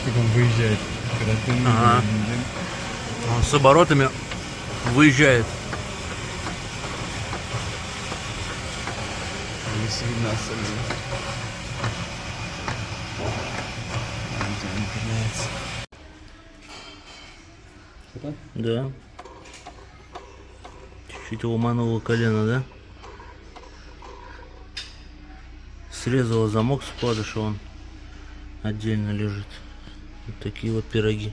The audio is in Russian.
видишь, как он выезжает? Когда ты Ага. Он с оборотами выезжает. Здесь видно особенно. Что-то? Да. Чуть-чуть ломануло колено, да? Срезала замок с вкладыша, он отдельно лежит. Вот такие вот пироги.